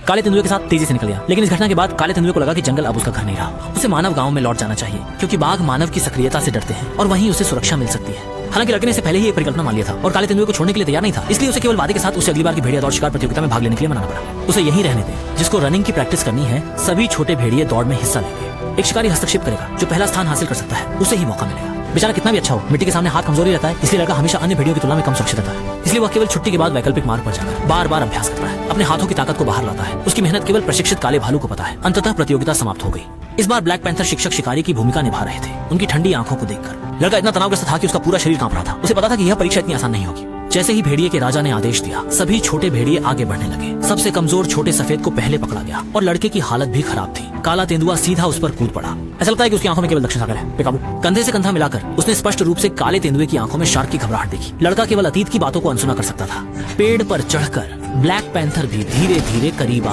काले तेंदुए के साथ तेजी से निकल गया। लेकिन इस घटना के बाद काले तेंदुए को लगा कि जंगल अब उसका घर नहीं रहा। उसे मानव गांव में लौट जाना चाहिए, क्योंकि बाघ मानव की सक्रियता से डरते हैं और वहीं उसे सुरक्षा मिल सकती है। हालांकि लड़के ने इसे पहले ही एक परिकल्पना मान लिया था और काले तेंदुए को छोड़ने के लिए तैयार नहीं था। इसलिए उसे केवल वादे के साथ उसे अगली बार की भेड़िया दौड़ शिकार प्रतियोगिता में भाग लेने के लिए मनाना पड़ा। उसे यहीं रहने दे, जिसको रनिंग की प्रैक्टिस करनी है। सभी छोटे भेड़िए दौड़ में हिस्सा लेंगे। एक शिकारी हस्तक्षेप करेगा, जो पहला स्थान हासिल कर सकता है उसे ही मौका मिलेगा। बेचारा कितना भी अच्छा हो, मिट्टी के सामने हाथ कमजोरी रहता है, इसलिए लड़का हमेशा अन्य भेड़ियों की तुलना में कम सुरक्षित रहता है। इसलिए वह केवल छुट्टी के बाद वैकल्पिक मार्ग पर जाकर बार बार अभ्यास करता है, अपने हाथों की ताकत को बाहर लाता है। उसकी मेहनत केवल प्रशिक्षित काले भालू को पता है। अंततः प्रतियोगिता समाप्त हो गई। इस बार ब्लैक पैंथर शिक्षक शिकारी की भूमिका निभा रहे थे। उनकी ठंडी आंखों को देखकर लड़का इतना तनावग्रस्त था कि उसका पूरा शरीर कांप रहा था। उसे पता था कि यह परीक्षा इतनी आसान नहीं होगी। जैसे ही भेड़िए के राजा ने आदेश दिया, सभी छोटे भेड़िए आगे बढ़ने लगे। सबसे कमजोर छोटे सफेद को पहले पकड़ा गया और लड़के की हालत भी खराब थी। काला तेंदुआ सीधा उस पर कूद पड़ा। ऐसा लगता है कि उसकी आंखों में केवल दक्षिण सागर है। बेकाबू कंधे से कंधा मिलाकर उसने स्पष्ट रूप से काले तेंदुए की आंखों में शार्क की घबराहट देखी। लड़का केवल अतीत की बातों को अनसुना कर सकता था। पेड़ पर चढ़कर ब्लैक पैंथर भी धीरे धीरे करीब